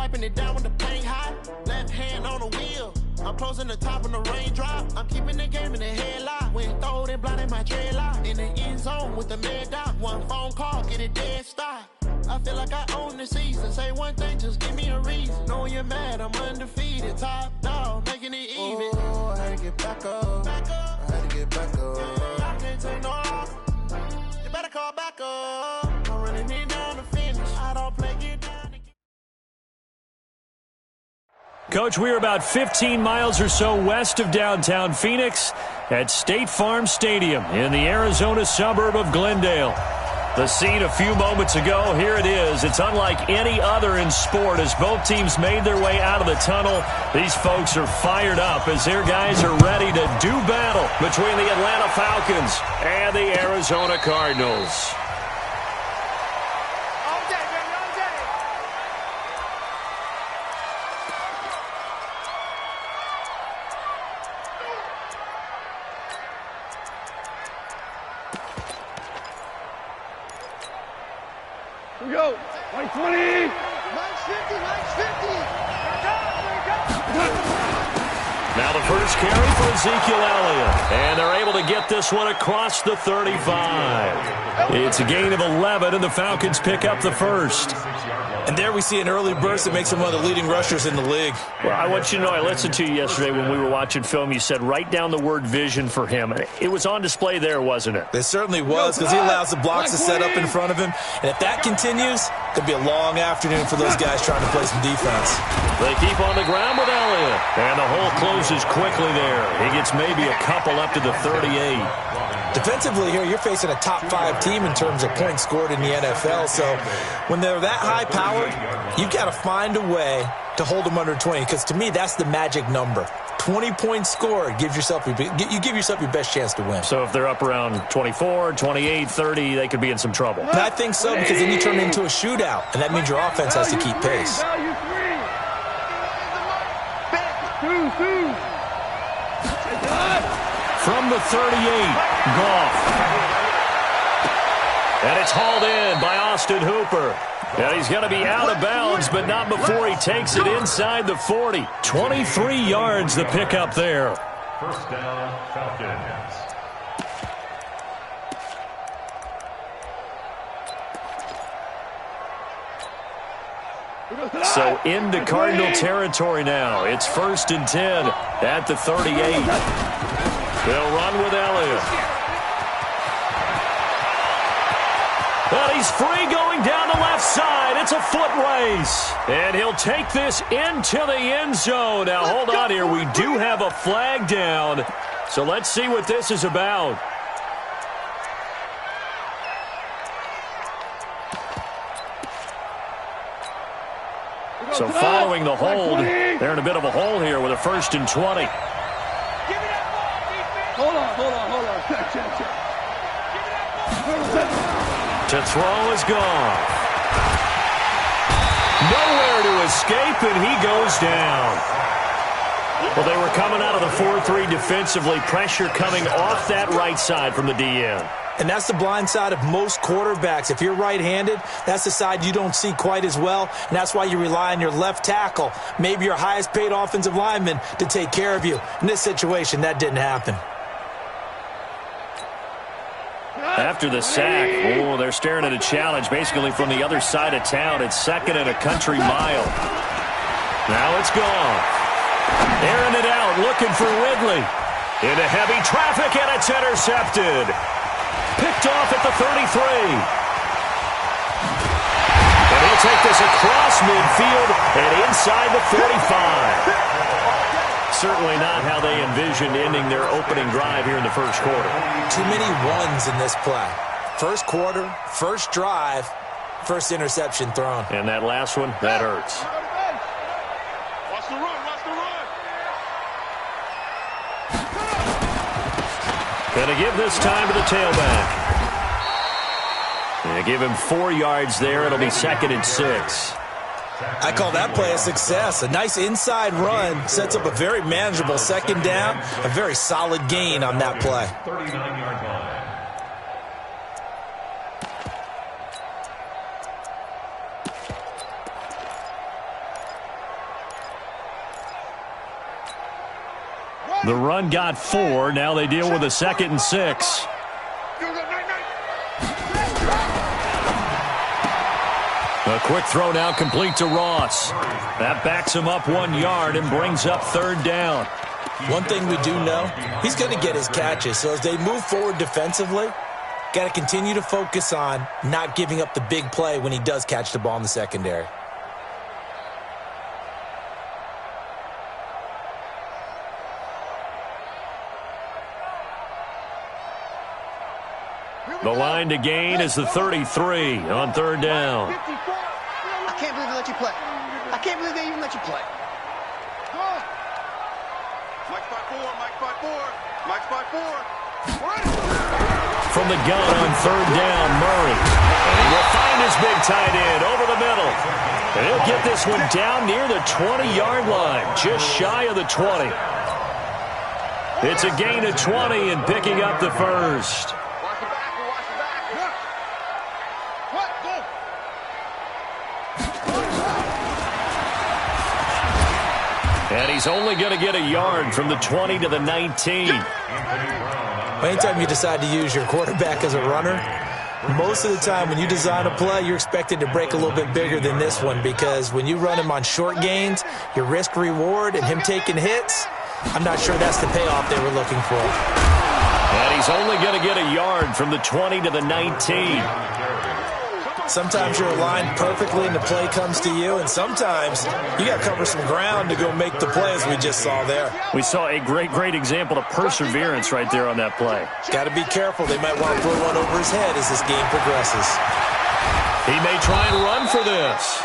wiping it down when the paint hot. Left hand on the wheel. I'm closing the top when the raindrop. I'm keeping the game in the headlock. When throwed and blinded my dreadlock. In the end zone with the mad dot. One phone call, get it dead stop. I feel like I own the season. Say one thing, just give me a reason. Knowing you're mad, I'm undefeated. Top dog, making it even. Oh, I had to get back up. I had to get back up. I can't take no loss. You better call back up. I'm running it down to finish. I don't play, get down. Coach, we're about 15 miles or so west of downtown Phoenix at State Farm Stadium in the Arizona suburb of Glendale. The scene a few moments ago, here it is. It's unlike any other in sport as both teams made their way out of the tunnel. These folks are fired up as their guys are ready to do battle between the Atlanta Falcons and the Arizona Cardinals. Here we go. 20. Nice 50. Now the first carry for Ezekiel Elliott. And they're able to get this one across the 35. It's a gain of 11, and the Falcons pick up the first. And there we see an early burst that makes him one of the leading rushers in the league. Well, I want you to know, I listened to you yesterday when we were watching film. You said write down the word vision for him. It was on display there, wasn't it? It certainly was, because he allows the blocks to set up in front of him. And if that continues, it could be a long afternoon for those guys trying to play some defense. They keep on the ground with Elliott. And the hole closes quickly there. He gets maybe a couple up to the 38. Defensively here, you're facing a top-5 team in terms of points scored in the NFL. So when they're that high-powered, you've got to find a way to hold them under 20. Because to me, that's the magic number. 20 points scored, you give yourself your best chance to win. So if they're up around 24, 28, 30, they could be in some trouble. And I think so, because then you turn it into a shootout, and that means your offense has to keep pace. From the 38, Goff. And it's hauled in by Austin Hooper. And he's going to be out of bounds, but not before he takes it inside the 40. 23 yards the pickup there. First down, Falcons. So into Cardinal territory now. It's 1st and 10 at the 38. They'll run with Elliott. But he's free going down the left side. It's a foot race. And he'll take this into the end zone. Now, hold on here. We do have a flag down. So let's see what this is about. So following the hold, they're in a bit of a hole here with a 1st and 20. Hold on. To throw is gone. Nowhere to escape, and he goes down. Well, they were coming out of the 4-3 defensively. Pressure coming off that right side from the DN. And that's the blind side of most quarterbacks. If you're right-handed, that's the side you don't see quite as well, and that's why you rely on your left tackle, maybe your highest-paid offensive lineman, to take care of you. In this situation, that didn't happen. After the sack, they're staring at a challenge basically from the other side of town. It's 2nd and a country mile. Now it's gone. Airing it out, looking for Ridley. Into heavy traffic, and it's intercepted. Picked off at the 33. And he'll take this across midfield and inside the 45. Certainly not how they envisioned ending their opening drive here in the first quarter. Too many ones in this play. First quarter, first drive, first interception thrown. And that last one, that hurts. Watch the run. Going to give this time to the tailback. And give him 4 yards there. It'll be 2nd and 6. I call that play a success. A nice inside run sets up a very manageable 2nd down. A very solid gain on that play. 39-yard line. The run got 4. Now they deal with a 2nd and 6. A quick throw now complete to Ross. That backs him up 1 yard and brings up 3rd down. One thing we do know, he's going to get his catches. So as they move forward defensively, got to continue to focus on not giving up the big play when he does catch the ball in the secondary. The line to gain is the 33 on 3rd down. I can't believe they let you play. I can't believe they even let you play. Mike 5-4, Mike 5-4, Mike 5-4. From the gun on 3rd down, Murray. And will find his big tight end over the middle. And he'll get this one down near the 20-yard line, just shy of the 20. It's a gain of 20 and picking up the first. Watch the back, watch the back. What? Go. And he's only going to get a yard from the 20 to the 19. Anytime you decide to use your quarterback as a runner, most of the time when you design a play, you're expected to break a little bit bigger than this one, because when you run him on short gains, your risk-reward and him taking hits, I'm not sure that's the payoff they were looking for. And he's only going to get a yard from the 20 to the 19. Sometimes you're aligned perfectly and the play comes to you, and sometimes you got to cover some ground to go make the play, as we just saw there. We saw a great example of perseverance right there on that play. Got to be careful. They might want to throw one over his head as this game progresses. He may try and run for this.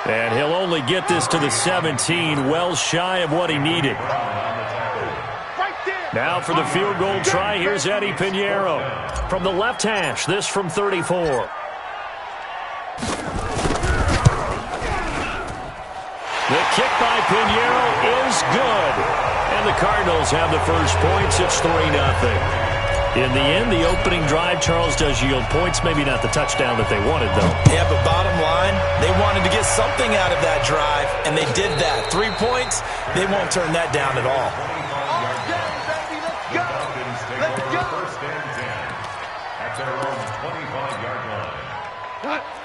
And he'll only get this to the 17, well shy of what he needed. Now for the field goal try, here's Eddie Pinheiro. From the left hash, this from 34. The kick by Pinheiro is good. And the Cardinals have the first points. It's 3-0. In the end, the opening drive, Charles, does yield points. Maybe not the touchdown that they wanted, though. Yeah, but bottom line, they wanted to get something out of that drive, and they did that. 3 points, they won't turn that down at all.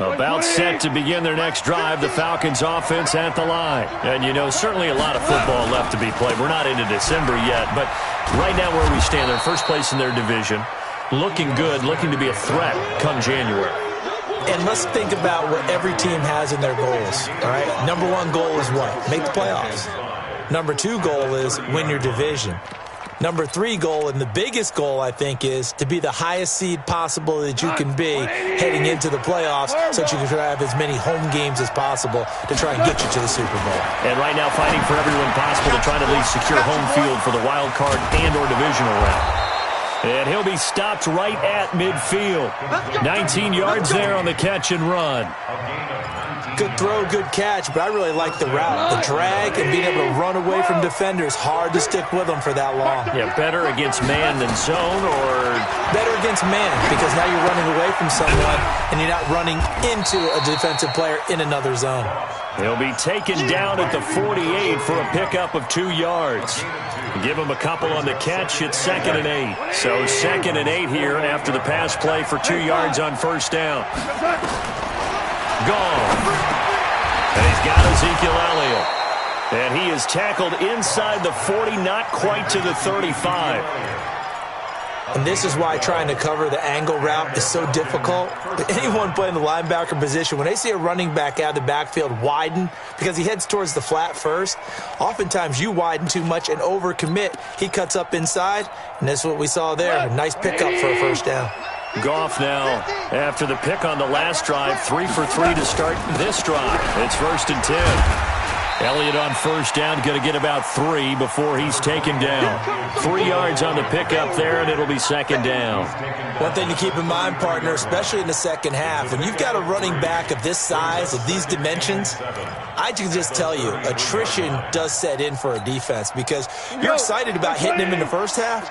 About set to begin their next drive, the Falcons offense at the line. And, you know, certainly a lot of football left to be played. We're not into December yet, but right now where we stand, they're first place in their division, looking good, looking to be a threat come January. And let's think about what every team has in their goals, all right? Number 1 goal is what? Make the playoffs. Number 2 goal is win your division. Number 3 goal, and the biggest goal, I think, is to be the highest seed possible that you can be heading into the playoffs, so that you can have as many home games as possible to try and get you to the Super Bowl. And right now fighting for everyone possible to try to at least secure home field for the wild card and or divisional round. And he'll be stopped right at midfield. 19 yards there on the catch and run. Good throw, good catch, but I really like the route. The drag and being able to run away from defenders, hard to stick with them for that long. Yeah, better against man than zone, or better against man, because now you're running away from someone and you're not running into a defensive player in another zone. He'll be taken down at the 48 for a pickup of 2 yards. Give him a couple on the catch. It's 2nd and 8. So 2nd and 8 here after the pass play for 2 yards on first down. Gone. And he's got Ezekiel Elliott. And he is tackled inside the 40, not quite to the 35. And this is why trying to cover the angle route is so difficult. Anyone playing the linebacker position, when they see a running back out of the backfield widen, because he heads towards the flat first, oftentimes you widen too much and overcommit. He cuts up inside, and that's what we saw there. A nice pickup for a first down. Goff now, after the pick on the last drive, 3 for 3 to start this drive. It's 1st and 10. Elliott on first down, going to get about 3 before he's taken down. 3 yards on the pickup there, and it'll be 2nd down. One thing to keep in mind, partner, especially in the second half, when you've got a running back of this size, of these dimensions, I can just tell you, attrition does set in for a defense, because you're excited about hitting him in the first half,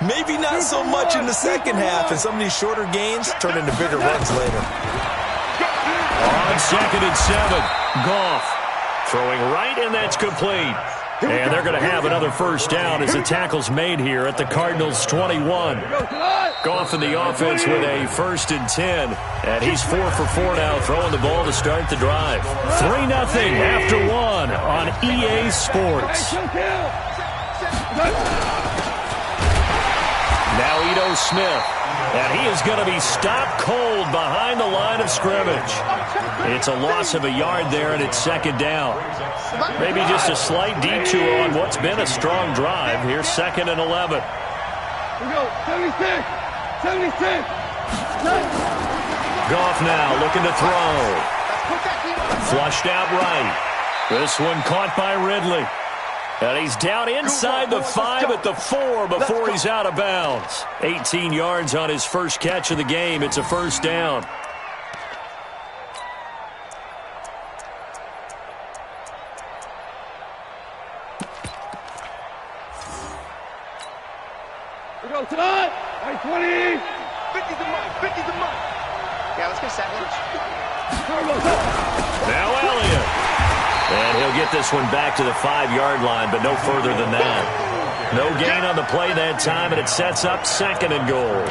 maybe not so much in the second half, and some of these shorter gains turn into bigger runs later. On 2nd and 7, Goff throwing right, and that's complete. And they're going to have another first down as the tackle's made here at the Cardinals' 21. Goff in the offense with a 1st and 10. And he's 4 for 4 now, throwing the ball to start the drive. 3-0 after 1 on EA Sports. Now Ito Smith. And he is going to be stopped cold behind the line of scrimmage. It's a loss of a yard there, and it's 2nd down. Maybe just a slight detour on what's been a strong drive. Here's 2nd and 11. We go, 76, 76. Goff now looking to throw. Flushed out right. This one caught by Ridley. And he's down inside the 5 at the 4 before he's out of bounds. 18 yards on his first catch of the game. It's a 1st down. We go tonight. 20. 50's the money. 50's the money. Yeah, let's get sandwich. Now Elliott. And he'll get this one back to the 5-yard line, but no further than that. No gain on the play that time, and it sets up 2nd and goal.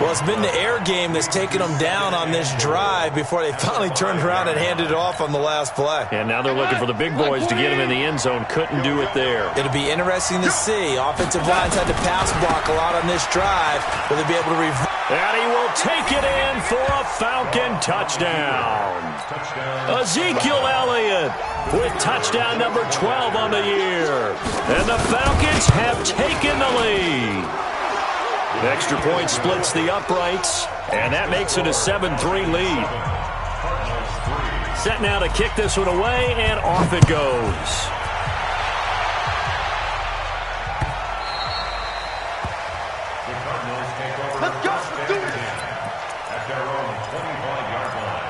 Well, it's been the air game that's taken them down on this drive before they finally turned around and handed it off on the last play. And now they're looking for the big boys to get him in the end zone. Couldn't do it there. It'll be interesting to see. Offensive lines had to pass block a lot on this drive. Will they be able to reverse? And he will take it in for a Falcon touchdown. Ezekiel Elliott with touchdown number 12 on the year. And the Falcons have taken the lead. Extra point splits the uprights, and that makes it a 7-3 lead. Set now to kick this one away, and off it goes. Let's go. Let's do it. At their own 25-yard line.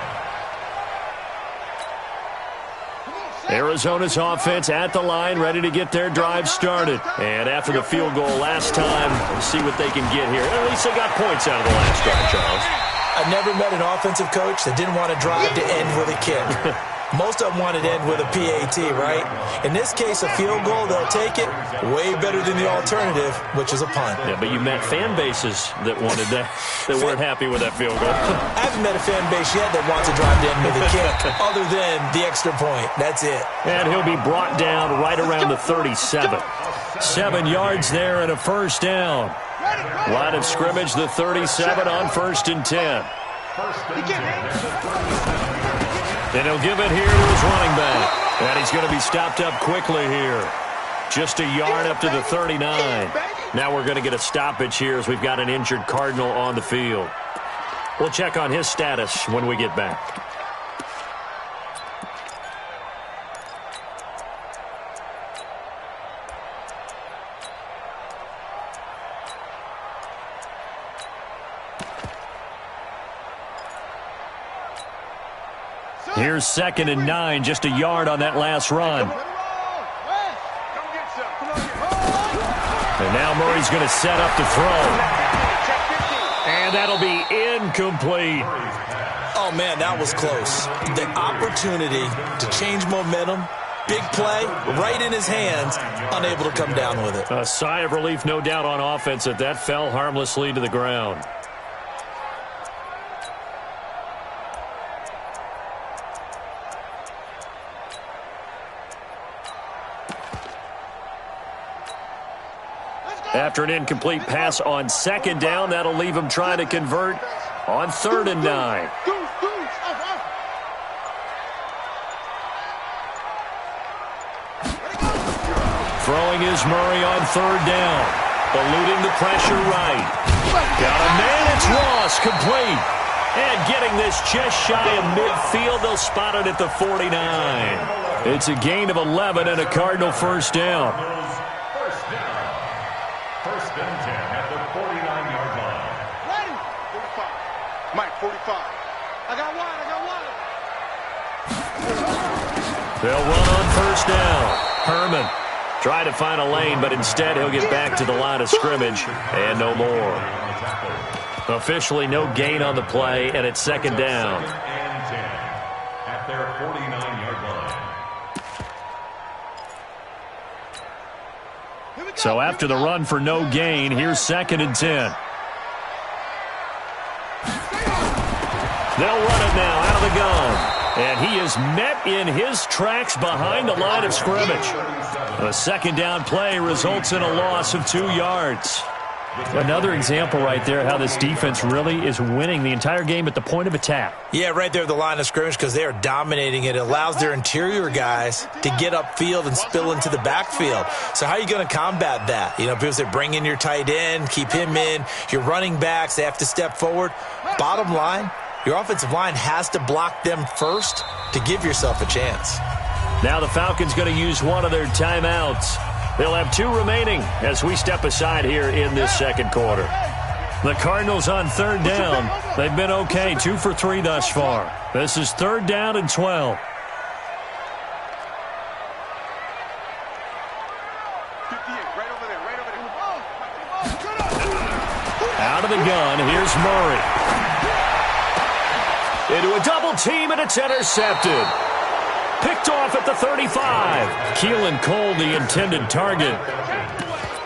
Arizona's offense at the line, ready to get their drive started. And after the field goal last time, we'll see what they can get here. At least they got points out of the last drive, Charles. I've never met an offensive coach that didn't want to drive to end with a kick. Most of them wanted to end with a PAT, right? In this case, a field goal, they'll take it. Way better than the alternative, which is a punt. Yeah, but you met fan bases that wanted that, that weren't happy with that field goal. I haven't met a fan base yet that wants to drive to end with a kick, other than the extra point. That's it. And he'll be brought down right around the 37. 7 yards there and a 1st down. Line of scrimmage, the 37 on 1st and 10. And he'll give it here to his running back. And he's going to be stopped up quickly here. Just a yard up to the 39. Now we're going to get a stoppage here as we've got an injured Cardinal on the field. We'll check on his status when we get back. Here's 2nd and 9, just a yard on that last run. And now Murray's going to set up to throw. And that'll be incomplete. Oh, man, that was close. The opportunity to change momentum, big play, right in his hands, unable to come down with it. A sigh of relief, no doubt, on offense that fell harmlessly to the ground. After an incomplete pass on 2nd down, that'll leave him trying to convert on 3rd and 9. Throwing is Murray on 3rd down. Eluding the pressure right. Got a man, it's Ross, complete. And getting this just shy of midfield, they'll spot it at the 49. It's a gain of 11 and a Cardinal 1st down. First and 10 at the 49-yard line. Ready? 45. Mike, 45. I got one. They'll run on 1st down. Herman try to find a lane, but instead he'll get back to the line of scrimmage and no more. Officially no gain on the play, and it's 2nd down. And 10 at their 49-yard line. So after the run for no gain, here's 2nd and 10. They'll run it now out of the gun. And he is met in his tracks behind the line of scrimmage. A 2nd down play results in a loss of 2 yards. Another example right there how this defense really is winning the entire game at the point of attack. Yeah, right there at the line of scrimmage because they are dominating it. It allows their interior guys to get upfield and spill into the backfield. So how are you going to combat that? You know, people say bring in your tight end, keep him in. Your running backs, they have to step forward. Bottom line, your offensive line has to block them first to give yourself a chance. Now the Falcons going to use one of their timeouts. They'll have 2 remaining as we step aside here in this 2nd quarter. The Cardinals on 3rd down. They've been okay, 2 for 3 thus far. This is 3rd down and 12. Out of the gun, here's Murray. Into a double team, and it's intercepted. Picked off at the 35. Keelan Cole, the intended target.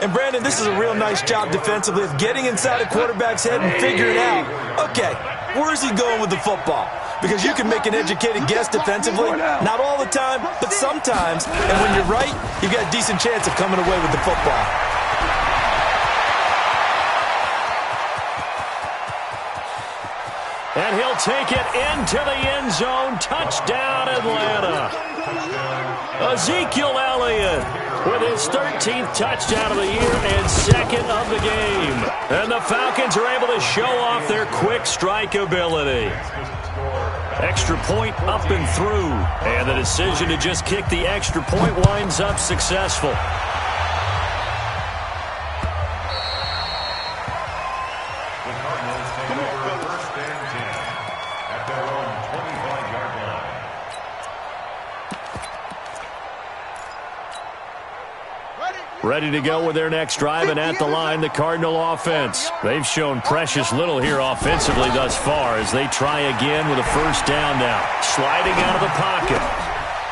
And, Brandon, this is a real nice job defensively of getting inside a quarterback's head and figuring out, okay, where's he going with the football? Because you can make an educated guess defensively. Not all the time, but sometimes. And when you're right, you've got a decent chance of coming away with the football. And he'll take it into the end zone. Touchdown, Atlanta. Ezekiel Elliott with his 13th touchdown of the year and 2nd of the game. And the Falcons are able to show off their quick strike ability. Extra point up and through. And the decision to just kick the extra point winds up successful. Ready to go with their next drive, and at the line, the Cardinal offense. They've shown precious little here offensively thus far as they try again with a 1st down now. Sliding out of the pocket.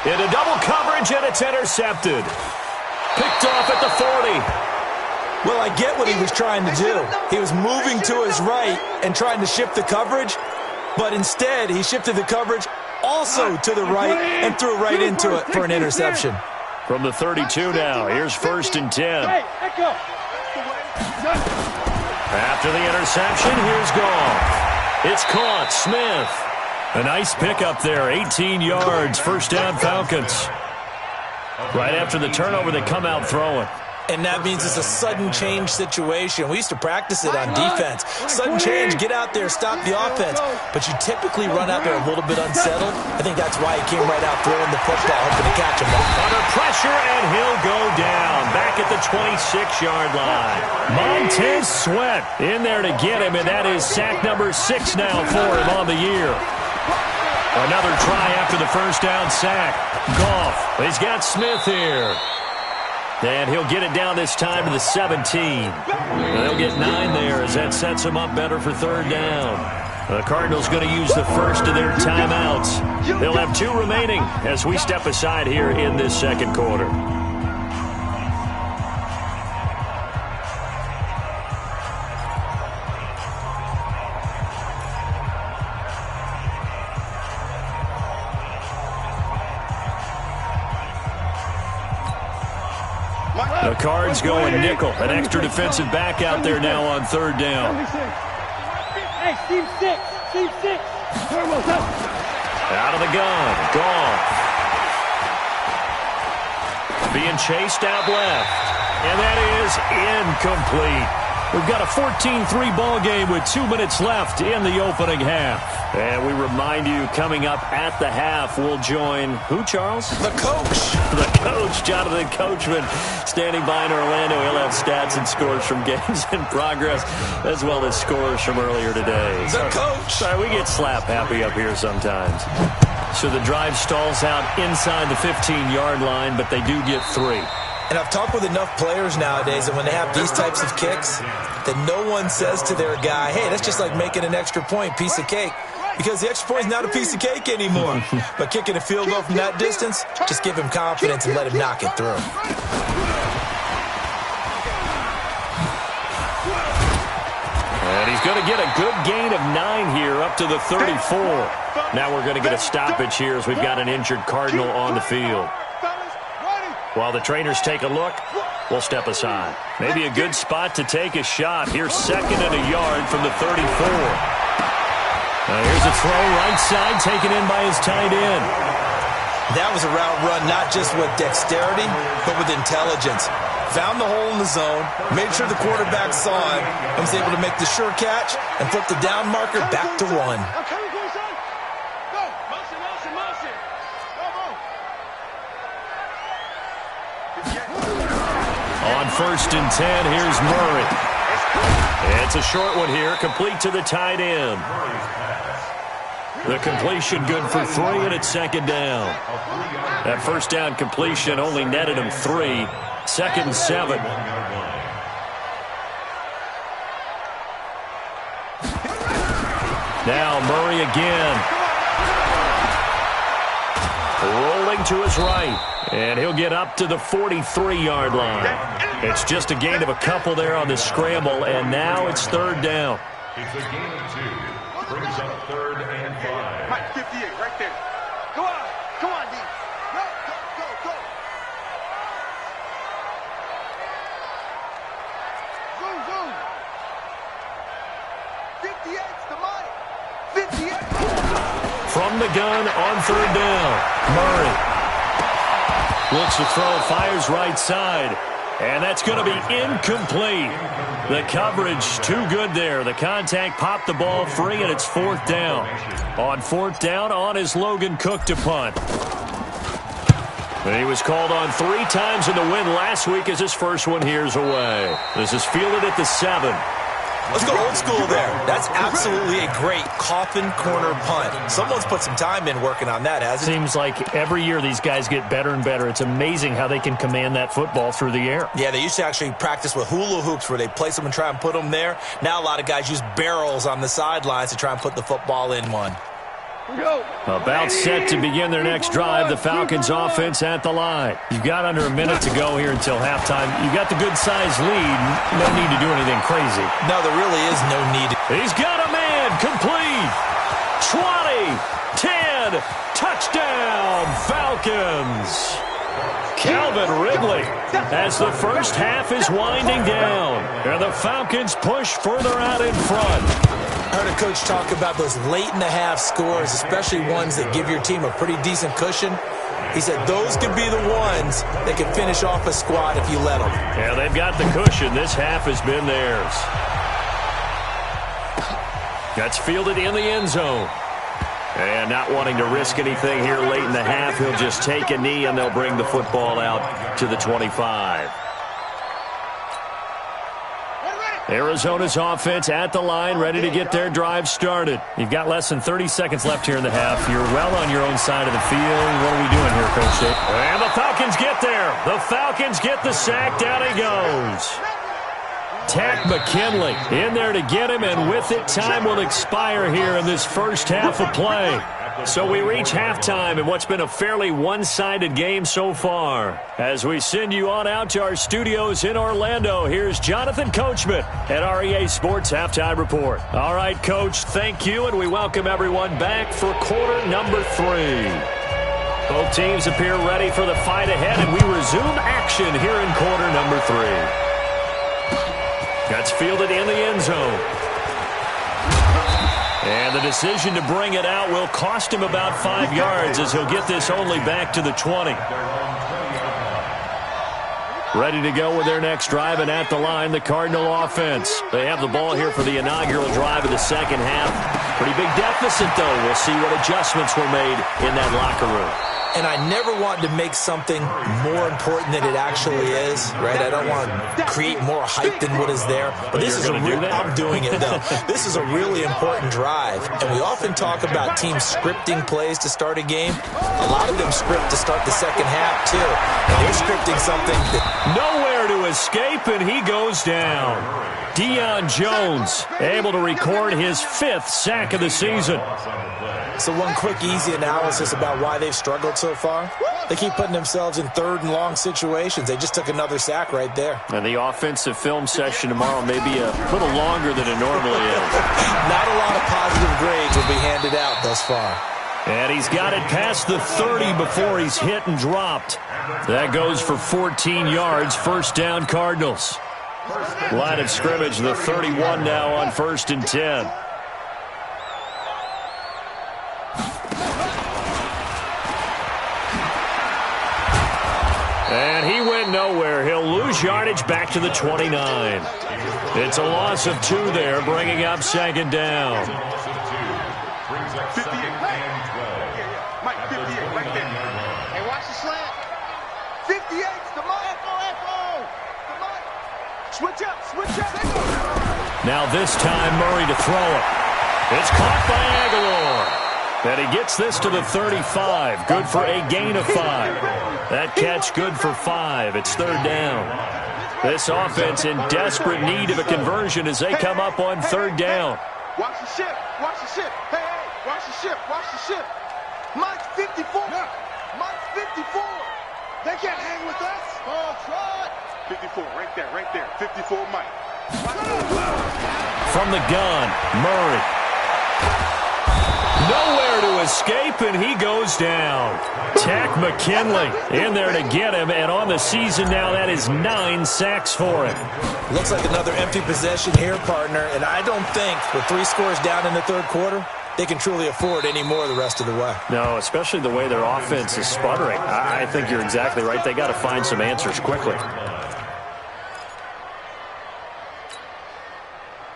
Into double coverage, and it's intercepted. Picked off at the 40. Well, I get what he was trying to do. He was moving to his right and trying to shift the coverage, but instead he shifted the coverage also to the right and threw right into it for an interception. From the 32 now, here's 1st and 10. After the interception, here's Goff. It's caught, Smith. A nice pickup there, 18 yards, 1st down Falcons. Right after the turnover, they come out throwing. And that means it's a sudden change situation. We used to practice it on defense. Sudden change, get out there, stop the offense. But you typically run out there a little bit unsettled. I think that's why he came right out throwing the football, hoping to catch him. Under pressure, and he'll go down. Back at the 26-yard line. Montez Sweat in there to get him, and that is sack number 6 now for him on the year. Another try after the 1st down sack. Goff, he's got Smith here. And he'll get it down this time to the 17. And they'll get 9 there as that sets him up better for 3rd down. The Cardinals going to use the first of their timeouts. They'll have 2 remaining as we step aside here in this 2nd quarter. The Cards going nickel. An extra defensive back out there now on 3rd down. Hey, Steve 6. Out of the gun. Goff. Being chased out left. And that is incomplete. We've got a 14-3 ball game with 2 minutes left in the opening half. And we remind you, coming up at the half, we'll join who, Charles? The coach. The coach, Jonathan Coachman, standing by in Orlando. He'll have stats and scores from games in progress, as well as scores from earlier today. The coach. Sorry, we get slap happy up here sometimes. So the drive stalls out inside the 15-yard line, but they do get 3. And I've talked with enough players nowadays that when they have these types of kicks, that no one says to their guy, hey, that's just like making an extra point, piece of cake. Because the extra point is not a piece of cake anymore. But kicking a field goal from that distance, just give him confidence and let him knock it through. going to get a good gain of 9 here up to the 34. Now we're going to get a stoppage here as we've got an injured Cardinal on the field. While the trainers take a look, we'll step aside. Maybe a good spot to take a shot. Here's 2nd and a yard from the 34. Here's a throw right side taken in by his tight end. That was a route run not just with dexterity, but with intelligence. Found the hole in the zone, made sure the quarterback saw it, and was able to make the sure catch and flip the down marker back to 1. On 1st and 10, here's Murray. It's a short one here, complete to the tight end. The completion good for 3, and it's 2nd down. That first down completion only netted him 3. 2nd and 7. Now Murray again. Rolling to his right. And he'll get up to the 43-yard line. It's just a gain of a couple there on the scramble, and now it's 3rd down. It's a gain of 2. Brings up 3rd and 5. Mike, 58, right there. Go on. Come on, D. Go, go, go, go. Zoom, zoom. 58's the money. 58. From the gun on 3rd down, Murray. Looks to throw, fires right side. And that's going to be incomplete. The coverage too good there. The contact popped the ball free, and it's 4th down. On 4th down, on is Logan Cook to punt. And he was called on 3 times in the win last week as his first one here's away. This is fielded at the 7. Let's go old school there. That's absolutely a great coffin corner punt. Someone's put some time in working on that, hasn't it? Seems like every year these guys get better and better. It's amazing how they can command that football through the air. Yeah, they used to actually practice with hula hoops where they place them and try and put them there. Now a lot of guys use barrels on the sidelines to try and put the football in one. About set to begin their next drive, the Falcons offense at the line. You've got under a minute to go here until halftime. You've got the good-sized lead. No need to do anything crazy. No, there really is no need. He's got a man. Complete. 20, 10, touchdown, Falcons. Calvin Ridley as the first half is winding down. And the Falcons push further out in front. I heard a coach talk about those late-in-the-half scores, especially ones that give your team a pretty decent cushion. He said those could be the ones that can finish off a squad if you let them. Yeah, they've got the cushion. This half has been theirs. That's fielded in the end zone. And not wanting to risk anything here late in the half, he'll just take a knee, and they'll bring the football out to the 25. Arizona's offense at the line, ready to get their drive started. You've got less than 30 seconds left here in the half. You're well on your own side of the field. What are we doing here, Coach Dave? And the Falcons get there. The Falcons get the sack. Down he goes. Tack McKinley in there to get him, and with it, time will expire here in this first half of play. So we reach halftime in what's been a fairly one-sided game so far. As we send you on out to our studios in Orlando, here's Jonathan Coachman at REA Sports Halftime Report. All right, Coach, thank you, and we welcome everyone back for quarter number 3. Both teams appear ready for the fight ahead, and we resume action here in quarter number 3. That's fielded in the end zone. And the decision to bring it out will cost him about 5 yards as he'll get this only back to the 20. Ready to go with their next drive, and at the line, the Cardinal offense. They have the ball here for the inaugural drive of the second half. Pretty big deficit, though. We'll see what adjustments were made in that locker room. And I never want to make something more important than it actually is, right? I don't want to create more hype than what is there. But this is I'm doing it, though. This is a really important drive. And we often talk about teams scripting plays to start a game. A lot of them script to start the second half, too. And they're scripting something that... Nowhere to escape, and he goes down. Deion Jones able to record his 5th sack of the season. So one quick, easy analysis about why they've struggled so far. They keep putting themselves in third and long situations. They just took another sack right there. And the offensive film session tomorrow may be a little longer than it normally is. Not a lot of positive grades will be handed out thus far. And he's got it past the 30 before he's hit and dropped. That goes for 14 yards. First down, Cardinals. Line of scrimmage, the 31 now on 1st and 10. And he went nowhere. He'll lose yardage back to the 29. It's a loss of 2 there, bringing up 2nd down. 58. Mike, 58, right there. Hey, watch the slant. 58's the Mike. F-O. The Mike. Switch up. Now this time, Murray to throw it. It's caught by Aguilar. And he gets this to the 35. Good for a gain of 5. That catch good for 5. It's 3rd down. This offense in desperate need of a conversion as they come up on 3rd down. Watch the ship. Hey, watch the ship. Mike's 54. Mike's 54. They can't hang with us. Oh, try. 54, right there. 54, Mike. From the gun, Murray. Nowhere to escape, and he goes down. Tack McKinley in there to get him, and on the season now, that is 9 sacks for him. Looks like another empty possession here, partner, and I don't think with 3 scores down in the 3rd quarter, they can truly afford any more the rest of the way. No, especially the way their offense is sputtering. I think you're exactly right. They got to find some answers quickly.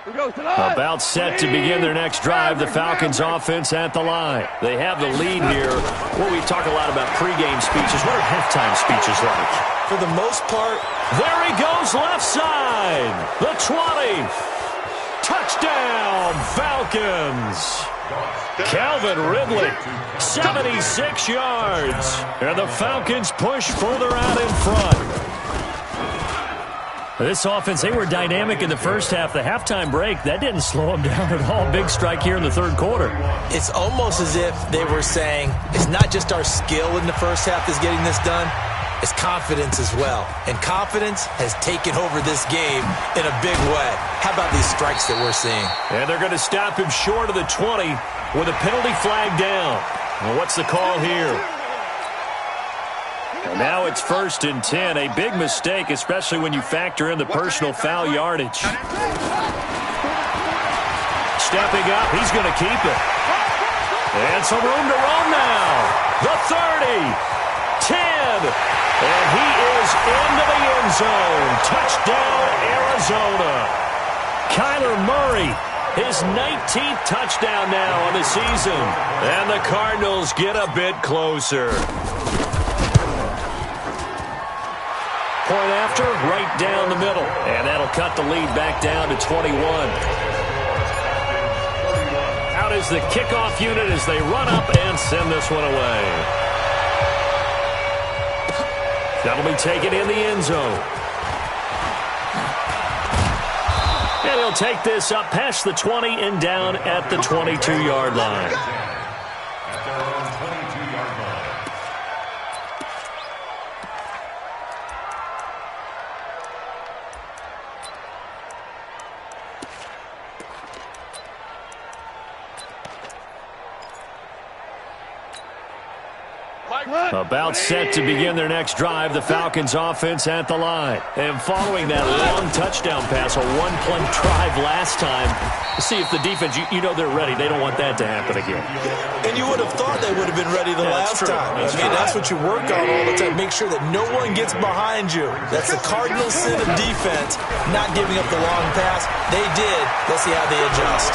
About set to begin their next drive, the Falcons offense at the line. They have the lead here. Well, we talk a lot about pregame speeches. What are halftime speeches like? For the most part, there he goes left side. The 20. Touchdown, Falcons. Calvin Ridley, 76 yards. And the Falcons push further out in front. This offense, they were dynamic in the first half. The halftime break, that didn't slow them down at all. Big strike here in the 3rd quarter. It's almost as if they were saying, it's not just our skill in the first half that's getting this done, it's confidence as well. And confidence has taken over this game in a big way. How about these strikes that we're seeing? And they're going to stop him short of the 20 with a penalty flag down. Well, what's the call here? And now it's 1st and 10. A big mistake, especially when you factor in the personal foul yardage. Stepping up, he's going to keep it. And some room to roam now. The 30, 10, and he is into the end zone. Touchdown, Arizona. Kyler Murray, his 19th touchdown now on the season. And the Cardinals get a bit closer. Point after, right down the middle. And that'll cut the lead back down to 21. Out is the kickoff unit as they run up and send this one away. That'll be taken in the end zone. And he'll take this up past the 20 and down at the 22-yard line. About set to begin their next drive, the Falcons offense at the line. And following that long touchdown pass, a one-play drive last time, see if the defense, you know they're ready. They don't want that to happen again. And you would have thought they would have been ready the last time. That's what you work on all the time. Make sure that no one gets behind you. That's the Cardinals' sin of defense, not giving up the long pass. They did. Let's see how they adjust.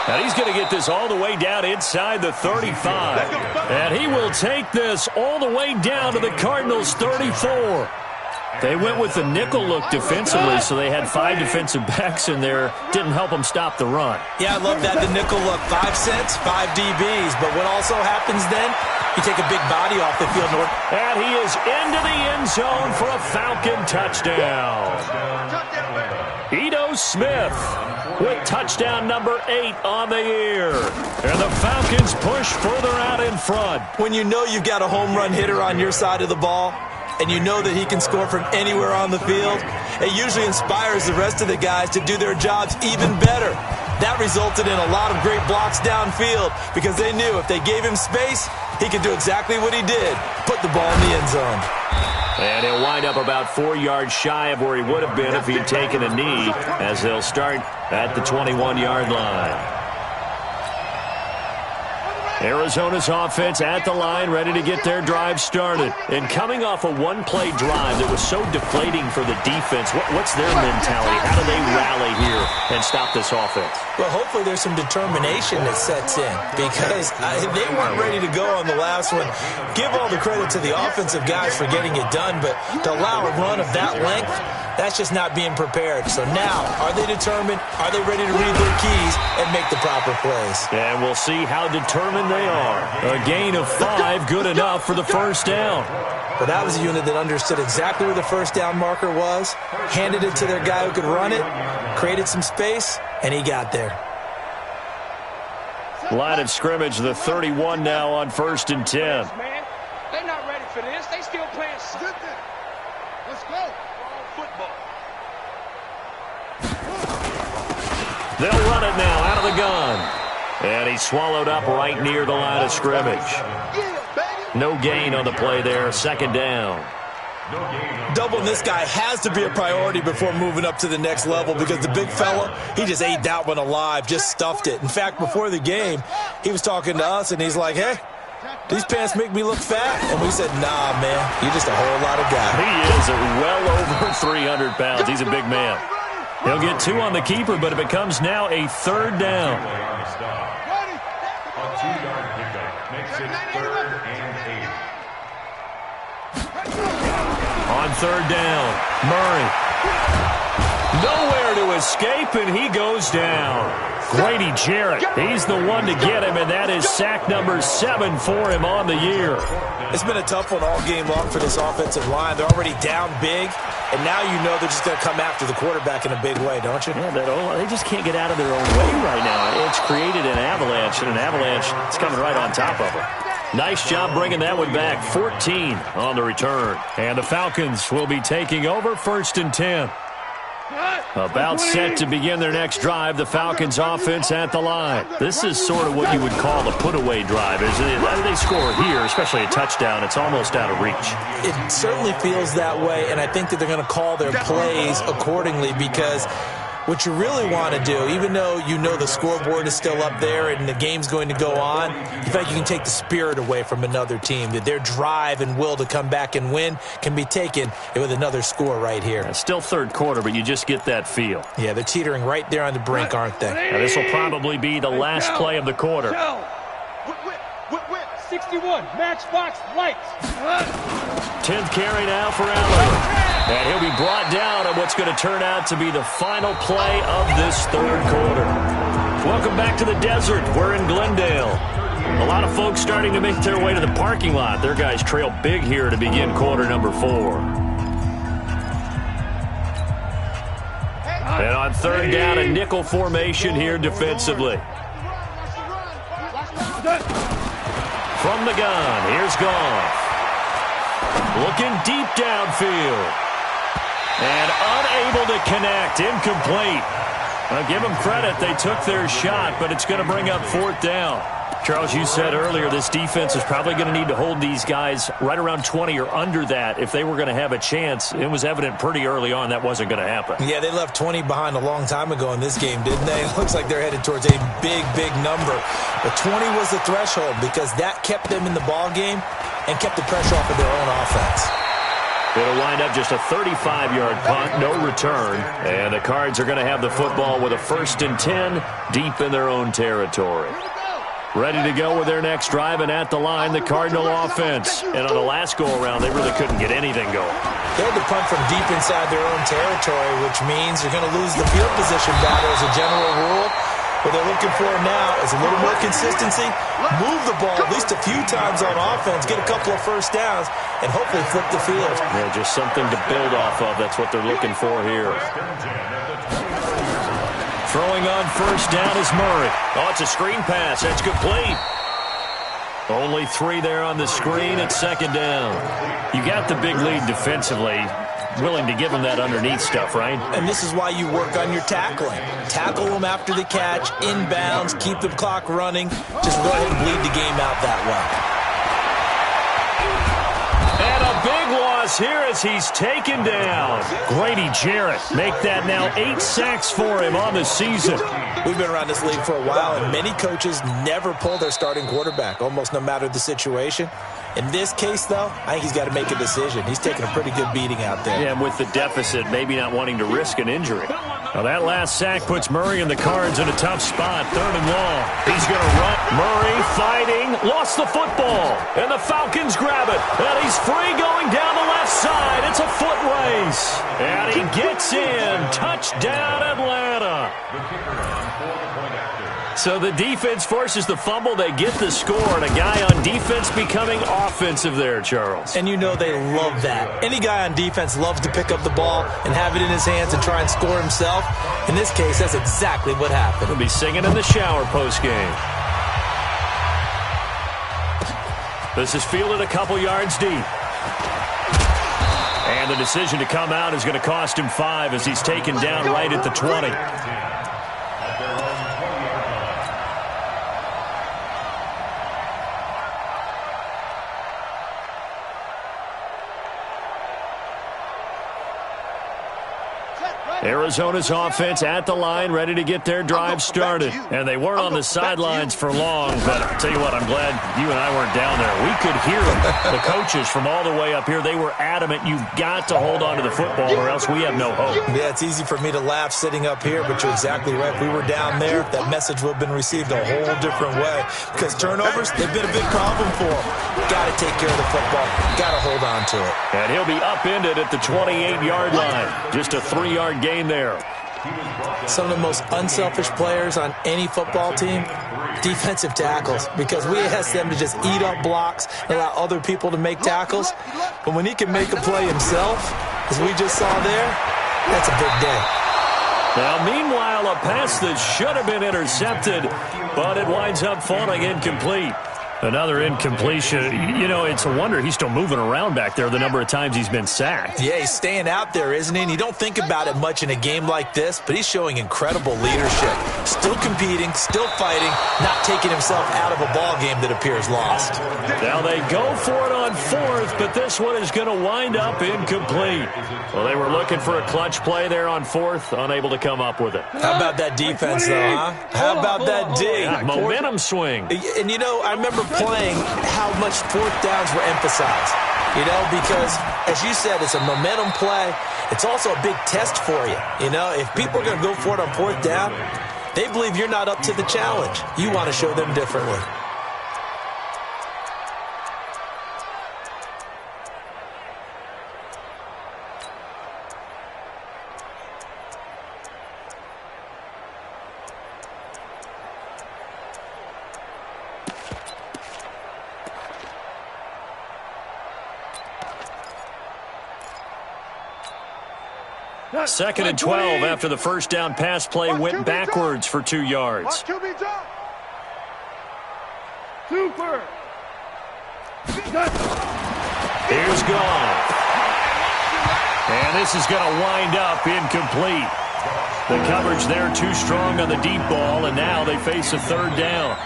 And he's going to get this all the way down inside the 35. And he will take this all the way down to the Cardinals' 34. They went with the nickel look defensively, so they had 5 defensive backs in there. Didn't help them stop the run. Yeah, I love that, the nickel look. 5 cents, 5 DBs. But what also happens then, You take a big body off the field. And he is into the end zone for a Falcon touchdown. Ito Smith with touchdown number 8 on the year. And the Falcons push further out in front. When you know you've got a home run hitter on your side of the ball, and you know that he can score from anywhere on the field, it usually inspires the rest of the guys to do their jobs even better. That resulted in a lot of great blocks downfield because they knew if they gave him space, he could do exactly what he did, put the ball in the end zone. And he'll wind up about 4 yards shy of where he would have been if he'd taken a knee, as they'll start at the 21-yard line. Arizona's offense at the line, ready to get their drive started. And coming off a one-play drive that was so deflating for the defense, what's their mentality? How do they rally here and stop this offense? Well, hopefully there's some determination that sets in because they weren't ready to go on the last one. Give all the credit to the offensive guys for getting it done, but to allow a run of that length, that's just not being prepared. So now, are they determined? Are they ready to read their keys and make the proper plays? And we'll see how determined they are. A gain of 5, good enough for the first down. But that was a unit that understood exactly where the first down marker was, handed it to their guy who could run it, created some space, and he got there. Line of scrimmage, the 31 now on 1st and 10. Man, they're not ready for this. They still playing. Let's go. Football. They'll run it now out of the gun. And he's swallowed up right near the line of scrimmage. No gain on the play there, 2nd down. Doubling this guy has to be a priority before moving up to the next level because the big fella, he just ate that one alive, just stuffed it. In fact, before the game, he was talking to us, and he's like, hey, these pants make me look fat. And we said, nah, man, you're just a whole lot of guy. He is well over 300 pounds. He's a big man. He'll get 2 on the keeper, but it becomes now a 3rd down. A 2-yard pickup makes it 3rd and 8. On 3rd down, Murray. Nowhere to escape, and he goes down. Grady Jarrett, he's the one to get him, and that is sack number 7 for him on the year. It's been a tough one all game long for this offensive line. They're already down big, and now you know they're just going to come after the quarterback in a big way, don't you? Yeah, they just can't get out of their own way right now. It's created an avalanche, and an avalanche is coming right on top of them. Nice job bringing that one back. 14 on the return. And the Falcons will be taking over 1st and 10. About set to begin their next drive, the Falcons offense at the line. This is sort of what you would call a put-away drive. They score here, especially a touchdown, it's almost out of reach. It certainly feels that way, and I think that they're going to call their plays accordingly because what you really want to do, even though you know the scoreboard is still up there and the game's going to go on, you feel like you can take the spirit away from another team, that their drive and will to come back and win can be taken with another score right here. It's still 3rd quarter, but you just get that feel. Yeah, they're teetering right there on the brink, aren't they? Now, this will probably be the last play of the quarter. 61, Matchbox lights. 10th carry now for Allen. And he'll be brought down on what's going to turn out to be the final play of this 3rd quarter. Welcome back to the desert. We're in Glendale. A lot of folks starting to make their way to the parking lot. Their guys trail big here to begin quarter number 4. And on 3rd down, a nickel formation here defensively. From the gun, here's Goff. Looking deep downfield. And unable to connect, incomplete. I'll give them credit, they took their shot, but it's going to bring up 4th down. Charles, you said earlier this defense is probably going to need to hold these guys right around 20 or under that if they were going to have a chance. It was evident pretty early on that wasn't going to happen. Yeah, they left 20 behind a long time ago in this game, didn't they? It looks like they're headed towards a big, big number. But 20 was the threshold because that kept them in the ball game and kept the pressure off of their own offense. It'll wind up just a 35-yard punt, no return. And the Cards are going to have the football with a 1st and 10 deep in their own territory. Ready to go with their next drive, and at the line, the Cardinal offense. And on the last go-around, they really couldn't get anything going. They had to punt from deep inside their own territory, which means you're going to lose the field position battle as a general rule. What they're looking for now is a little more consistency, move the ball at least a few times on offense, get a couple of first downs, and hopefully flip the field. Yeah, just something to build off of. That's what they're looking for here. Throwing on first down is Murray. Oh, it's a screen pass. That's complete. Only 3 there on the screen at second down. You got the big lead defensively. Willing to give them that underneath stuff, right? And this is why you work on your tackling. Tackle them after the catch, inbounds, keep the clock running. Just go ahead and bleed the game out that way. And a big loss here as he's taken down. Grady Jarrett make that now 8 sacks for him on the season. We've been around this league for a while, and many coaches never pull their starting quarterback, almost no matter the situation. In this case, though, I think he's got to make a decision. He's taking a pretty good beating out there. Yeah, and with the deficit, maybe not wanting to risk an injury. Now, that last sack puts Murray and the Cards in a tough spot. 3rd and long. He's going to run. Murray fighting. Lost the football. And the Falcons grab it. And he's free going down the left side. It's a foot race. And he gets in. Touchdown, Atlanta. So the defense forces the fumble. They get the score, and a guy on defense becoming offensive there, Charles. And you know they love that. Any guy on defense loves to pick up the ball and have it in his hands and try and score himself. In this case, that's exactly what happened. He'll be singing in the shower postgame. This is fielded a couple yards deep. And the decision to come out is going to cost him 5 as he's taken down right at the 20. Arizona's offense at the line, ready to get their drive started. And they weren't on the sidelines for long, but I'll tell you what, I'm glad you and I weren't down there. We could hear them. The coaches from all the way up here, they were adamant, you've got to hold on to the football or else we have no hope. Yeah, it's easy for me to laugh sitting up here, but you're exactly right. If we were down there, that message would have been received a whole different way. Because turnovers, they've been a big problem for them. Got to take care of the football. Got to hold on to it. And he'll be upended at the 28-yard line. Just a 3-yard gain there. Some of the most unselfish players on any football team, defensive tackles, because we ask them to just eat up blocks and allow other people to make tackles. But when he can make a play himself, as we just saw there, that's a big day. Now, meanwhile, a pass that should have been intercepted, but it winds up falling incomplete. Another incompletion. You know, it's a wonder he's still moving around back there the number of times he's been sacked. Yeah, he's staying out there, isn't he? And you don't think about it much in a game like this, but he's showing incredible leadership. Still competing, still fighting, not taking himself out of a ball game that appears lost. Now they go for it on 4th, but this one is going to wind up incomplete. Well, they were looking for a clutch play there on 4th, unable to come up with it. How about that defense, though, huh? How about that D? Yeah, momentum swing. And, you know, I remember playing how much 4th downs were emphasized, you know, because as you said, it's a momentum play. It's also a big test for you. You know, if people are going to go for it on 4th down, they believe you're not up to the challenge. You want to show them differently. Second and 12 after the first down pass play went backwards for 2 yards. Super. Here's Goff. And this is going to wind up incomplete. The coverage there too strong on the deep ball, and now they face a 3rd down.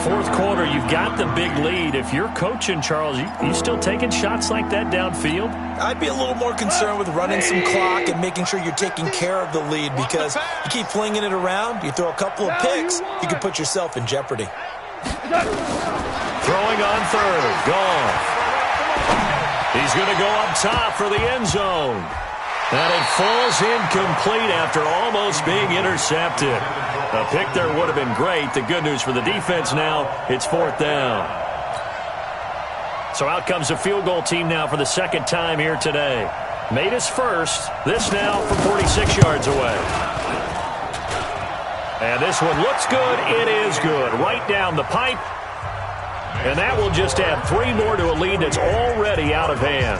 4th quarter, you've got the big lead. If you're coaching, Charles, you still taking shots like that downfield? I'd be a little more concerned with running some clock and making sure you're taking care of the lead, because you keep flinging it around, you throw a couple of picks, you can put yourself in jeopardy. Throwing on 3rd, Goff. He's going to go up top for the end zone. And it falls incomplete after almost being intercepted. A pick there would have been great. The good news for the defense now, it's 4th down. So out comes a field goal team now for the 2nd time here today. Made his first. This now from 46 yards away. And this one looks good. It is good. Right down the pipe. And that will just add 3 more to a lead that's already out of hand.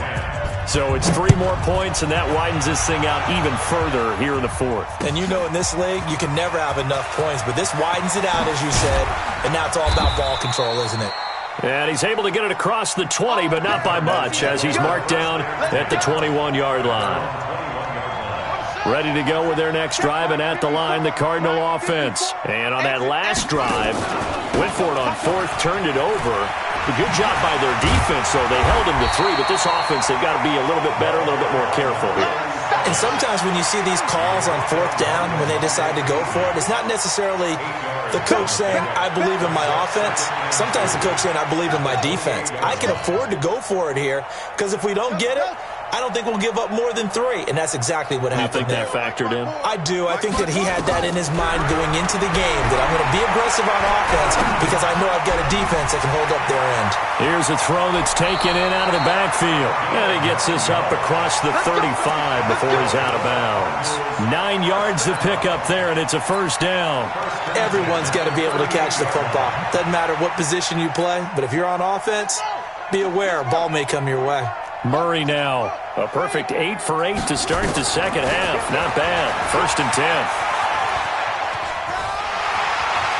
So it's 3 more points, and that widens this thing out even further here in the fourth. And you know in this league, you can never have enough points, but this widens it out, as you said, and now it's all about ball control, isn't it? And he's able to get it across the 20, but not by much, as he's marked down at the 21-yard line. Ready to go with their next drive, and at the line, the Cardinal offense. And on that last drive, went for it on 4th, turned it over. A good job by their defense, though. They held him to 3, but this offense, they've got to be a little bit better, a little bit more careful here. And sometimes when you see these calls on 4th down, when they decide to go for it, it's not necessarily the coach saying, I believe in my offense. Sometimes the coach saying, I believe in my defense. I can afford to go for it here, because if we don't get it, I don't think we'll give up more than 3, and that's exactly what happened there. You think that factored in? I do. I think that he had that in his mind going into the game, that I'm going to be aggressive on offense because I know I've got a defense that can hold up their end. Here's a throw that's taken in out of the backfield. And he gets this up across the 35 before he's out of bounds. 9 yards to pick up there, and it's a first down. Everyone's got to be able to catch the football. Doesn't matter what position you play, but if you're on offense, be aware a ball may come your way. Murray now. A perfect 8 for 8 to start the second half. Not bad. 1st and 10.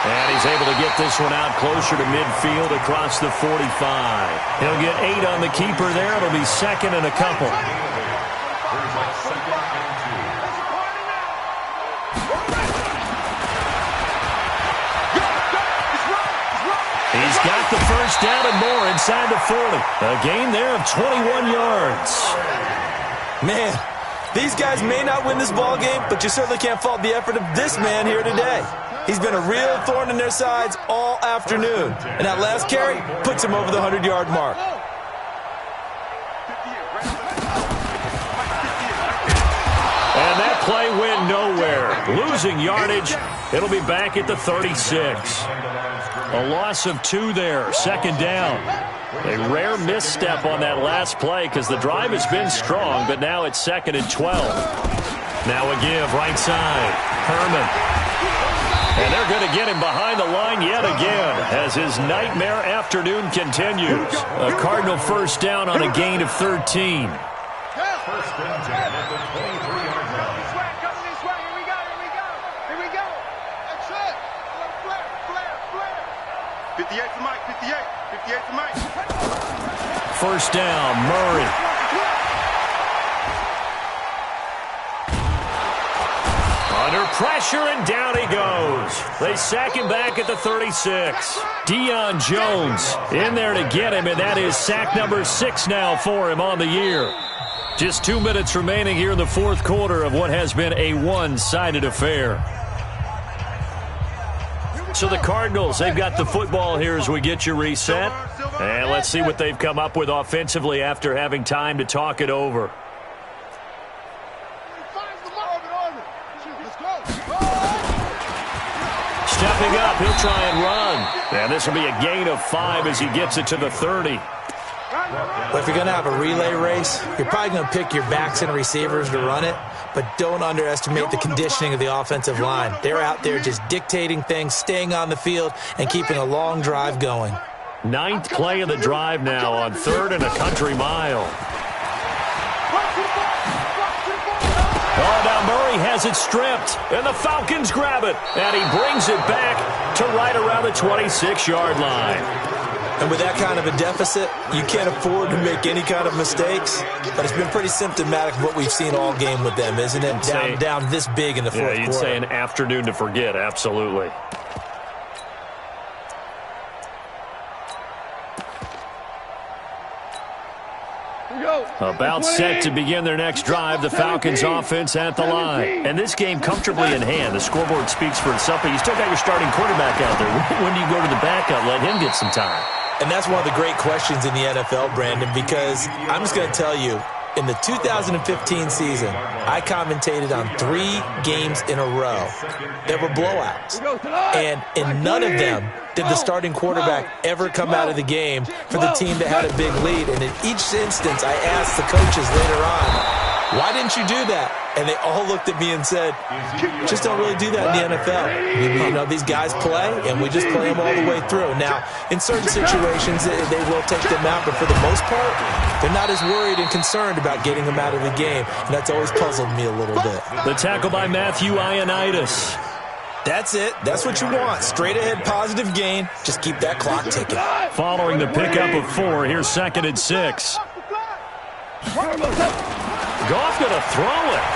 And he's able to get this one out closer to midfield across the 45. He'll get 8 on the keeper there. It'll be 2nd and a couple. He's got the first down and more inside the 40. A gain there of 21 yards. Man, these guys may not win this ball game, but you certainly can't fault the effort of this man here today. He's been a real thorn in their sides all afternoon. And that last carry puts him over the 100-yard mark. And that play went nowhere. Losing yardage. It'll be back at the 36. A loss of 2 there. 2nd down. A rare misstep on that last play because the drive has been strong, but now it's 2nd and 12. Now a give right side. Herman. And they're going to get him behind the line yet again as his nightmare afternoon continues. A Cardinal first down on a gain of 13. First and 10 at the 23-yard line. 58 for Mike, 58 for Mike. First down, Murray. Under pressure, and down he goes. They sack him back at the 36. Deion Jones in there to get him, and that is sack number 6 now for him on the year. Just 2 minutes remaining here in the 4th quarter of what has been a one-sided affair. So the Cardinals, they've got the football here as we get you reset. And let's see what they've come up with offensively after having time to talk it over. Stepping up, he'll try and run. And this will be a gain of 5 as he gets it to the 30. But if you're going to have a relay race, you're probably going to pick your backs and receivers to run it, but don't underestimate the conditioning of the offensive line. They're out there just dictating things, staying on the field, and keeping a long drive going. 9th play of the drive now on 3rd and a country mile. Oh, now Murray has it stripped, and the Falcons grab it, and he brings it back to right around the 26-yard line. And with that kind of a deficit, you can't afford to make any kind of mistakes. But it's been pretty symptomatic of what we've seen all game with them, isn't it? Down this big in the fourth quarter. Yeah, you'd say an afternoon to forget, absolutely. About set to begin their next drive, the Falcons offense at the line. And this game comfortably in hand. The scoreboard speaks for itself, but you still got your starting quarterback out there. When do you go to the backup, let him get some time? And that's one of the great questions in the NFL, Brandon, because I'm just going to tell you, in the 2015 season, I commentated on 3 games in a row that were blowouts. And in none of them did the starting quarterback ever come out of the game for the team that had a big lead. And in each instance, I asked the coaches later on, why didn't you do that? and they all looked at me and said, just don't really do that in the NFL. These guys play, and we just play them all the way through. Now, in certain situations, they will take them out, but for the most part, they're not as worried and concerned about getting them out of the game, and that's always puzzled me a little bit. The tackle by Matthew Ioannidis. That's it. That's what you want. Straight ahead, positive gain. Just keep that clock ticking. Following the pickup of 4, here's 2nd and 6. Goff going to throw it.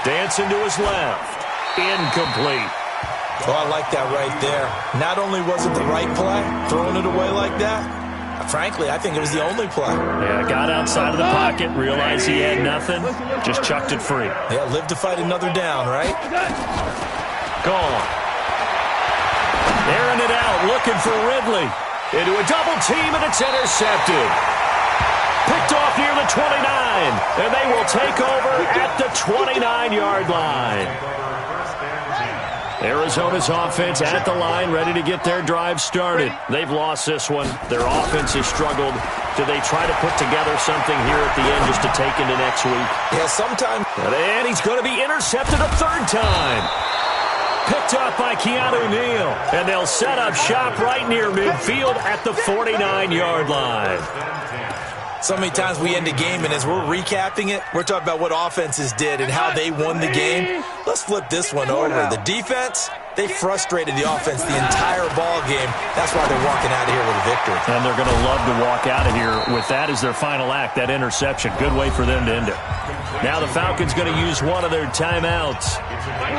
Dancing to his left. Incomplete. Oh, I like that right there. Not only was it the right play, throwing it away like that, frankly, I think it was the only play. Yeah, got outside of the pocket, realized he had nothing, just chucked it free. Yeah, live to fight another down, right? Gone. Airing it out, looking for Ridley. Into a double team, and it's intercepted. Picked off near the 29, and they will take over at the 29-yard line. Arizona's offense at the line, ready to get their drive started. They've lost this one. Their offense has struggled. Do they try to put together something here at the end just to take into next week? Yeah, sometimes. And he's going to be intercepted a 3rd time. Picked up by Keanu Neal. And they'll set up shop right near midfield at the 49-yard line. So many times we end a game, and as we're recapping it, we're talking about what offenses did and how they won the game. Let's flip this one over. The defense, they frustrated the offense the entire ball game. That's why they're walking out of here with a victory. And they're going to love to walk out of here with that as their final act, that interception. Good way for them to end it. Now the Falcons going to use one of their timeouts.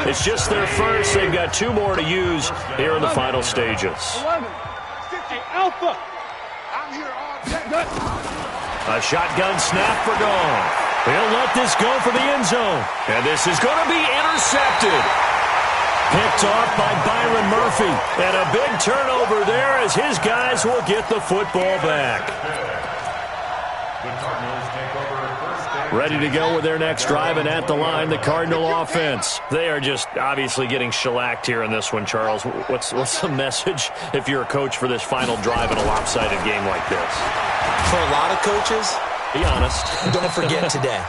It's just their first. They've got 2 more to use here in the final stages. Alpha. I'm here all day. A shotgun snap for Goff. He'll let this go for the end zone. And this is going to be intercepted. Picked off by Byron Murphy. And a big turnover there as his guys will get the football back. Ready to go with their next drive, and at the line, the Cardinal offense. They are just obviously getting shellacked here in this one, Charles. What's the message if you're a coach for this final drive in a lopsided game like this? For a lot of coaches, be honest. Don't forget today.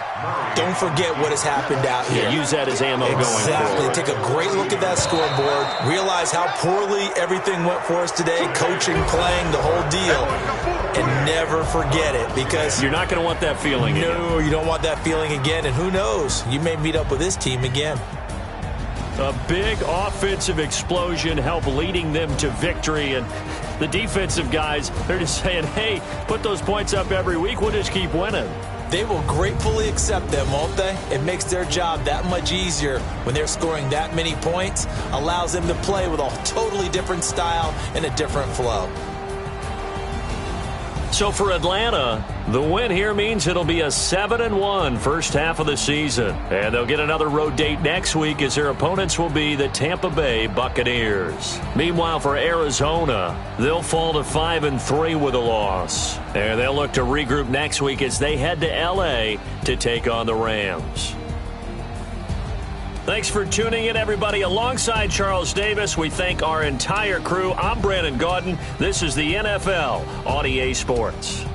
Don't forget what has happened out here. Use that as ammo going forward. Exactly. Take a great look at that scoreboard. Realize how poorly everything went for us today. Coaching, playing, the whole deal. And never forget it, because you're not going to want that feeling again. No, you don't want that feeling again. And who knows? You may meet up with this team again. A big offensive explosion helped leading them to victory. And the defensive guys, they're just saying, hey, put those points up every week. We'll just keep winning. They will gratefully accept them, won't they? It makes their job that much easier when they're scoring that many points. Allows them to play with a totally different style and a different flow. So for Atlanta, the win here means it'll be a 7-1 first half of the season. And they'll get another road date next week as their opponents will be the Tampa Bay Buccaneers. Meanwhile, for Arizona, they'll fall to 5-3 with a loss. And they'll look to regroup next week as they head to L.A. to take on the Rams. Thanks for tuning in, everybody. Alongside Charles Davis, we thank our entire crew. I'm Brandon Gaudin. This is the NFL on EA Sports.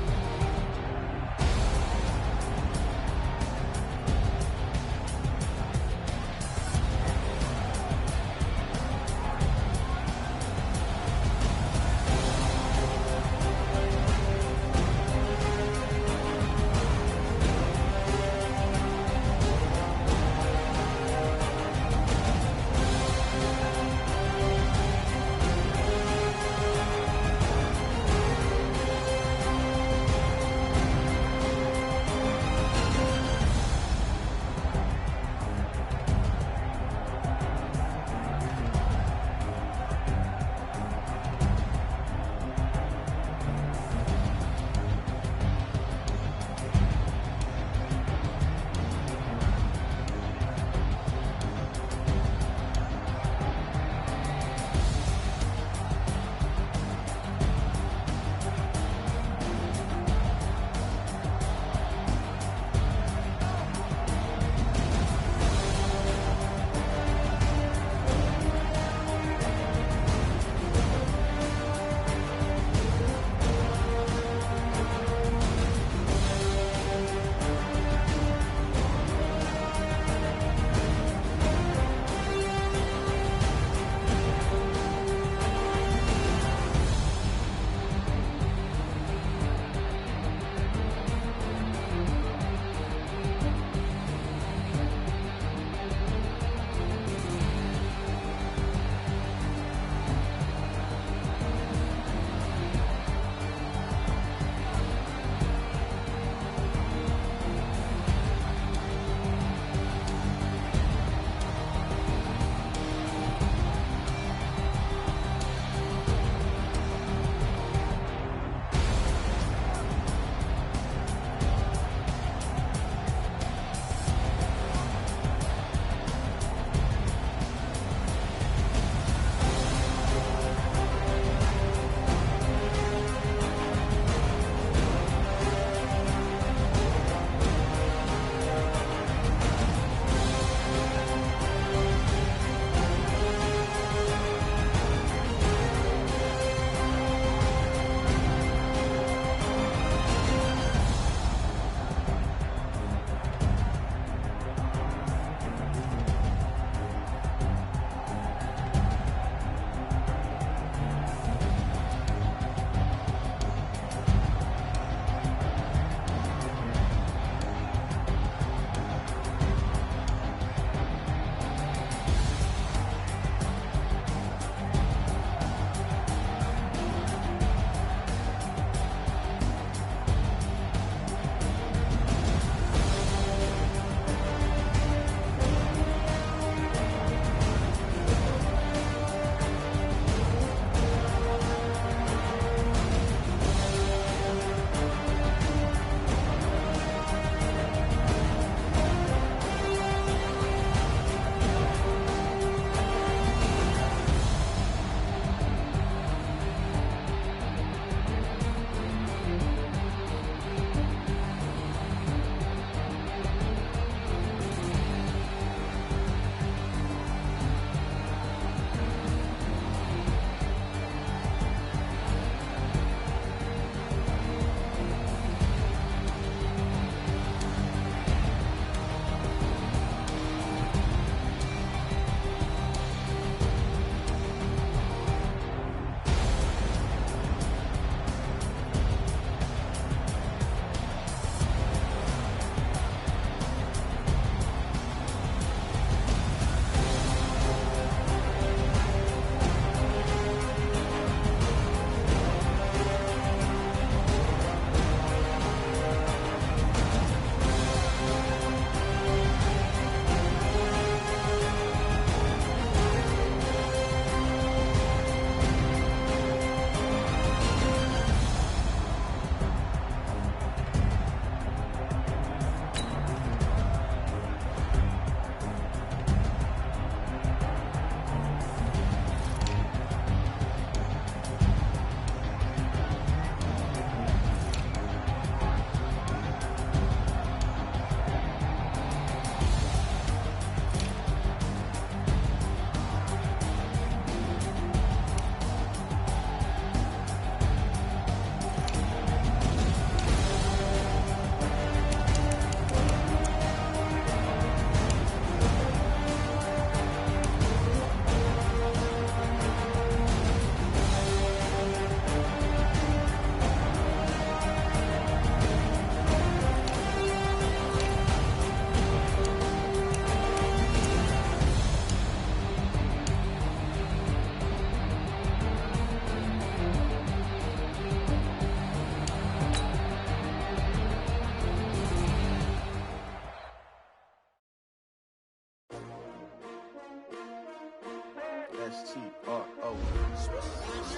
S-T-R-O.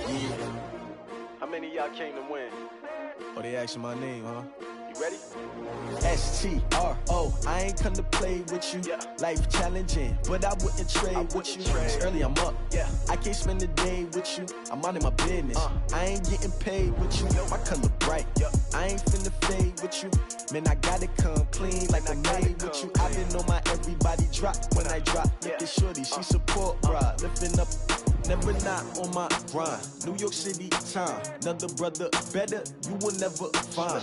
Yeah. How many of y'all came to win? Oh, they asking my name, huh? You ready? S-T-R-O. I ain't come to play with you. Life challenging, but I wouldn't trade with you. It's early, I'm up. I can't spend the day with you. I'm out in my business. I ain't getting paid with you. My color bright. I ain't finna fade with you. Man, I gotta come clean like I made with you. I've been on my everybody drop when I drop. Look at shorty, she support, bruh. Lifting up, never not on my grind. New York City time. Another brother better, you will never find.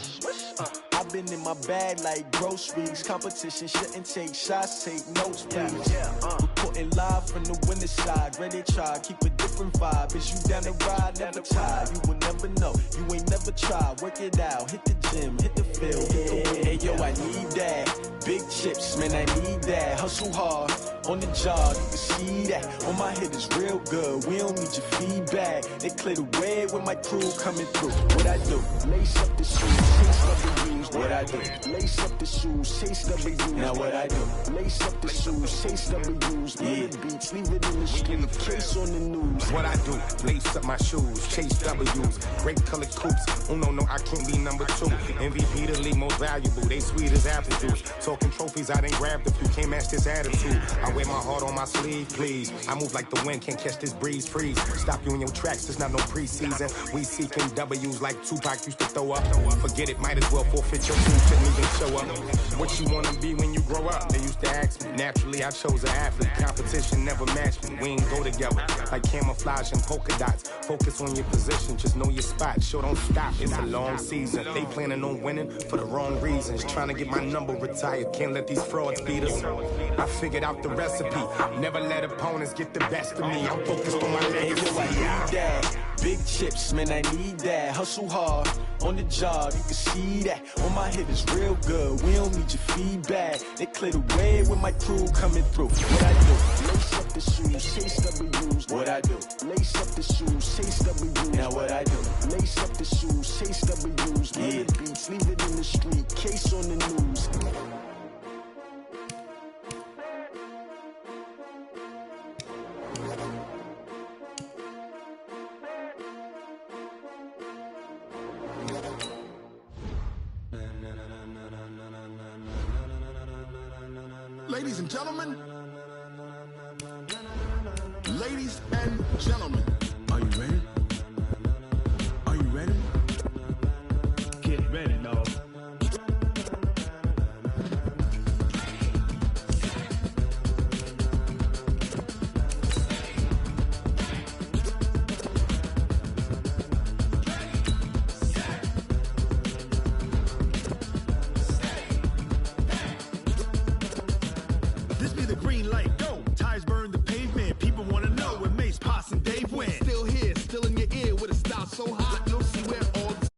I've been in my bag like groceries. Competition shouldn't take shots, take notes, please. Reporting live from the winning side. Ready to try, keep a different vibe. Is you down the ride, never tired. You will never know, you ain't never tried. Work it out, hit the gym, hit the field, hit the wind. Hey yo, I need that. Big chips, man, I need that. Hustle hard, on the job, you can see that. On my head is real good, we don't need your feedback. They clear the way with my crew coming through. What I do? Lace up the shoes, chase W's. What I do? Lace up the shoes, chase W's. Now what I do? Lace up the shoes, chase W's. Leave the beats, leave it in the street, case on the news. What I do? Lace up my shoes, chase W's. Great colored coops. Oh no, I can't be number 2. MVP the league most valuable. They sweet as apple juice. Talking trophies, I done grabbed a few. Can't match this attitude. I wear my heart on my sleeve, please. I move like the wind, can't catch this breeze, freeze. Stop you in your tracks, there's not no preseason. We seeking W's like Tupac used to throw up. Forget it, might as well forfeit your team, shouldn't even show up. What you wanna be when you grow up? They used to ask me. Naturally, I chose an athlete. Competition never matched me. We ain't go together like camouflage and polka dots. Focus on your position, just know your spot. Sure, don't stop, it's a long season. They planning on winning for the wrong reasons. Trying to get my number retired, can't let these frauds beat us. I figured out the recipe. Never let opponents get the best of me. I'm focused on my legacy. Hey, yo, I need that. Big chips, man, I need that. Hustle hard, on the job, you can see that. On my head is real good, we don't need your feedback. They clear the way with my crew coming through. What I do? Lace up the shoes, chase W's. What I do? Lace up the shoes, chase W's. Now what I do? Lace up the shoes, chase W's. Leave the beats, leave it in the street, case on the news. Ladies and gentlemen, are you ready?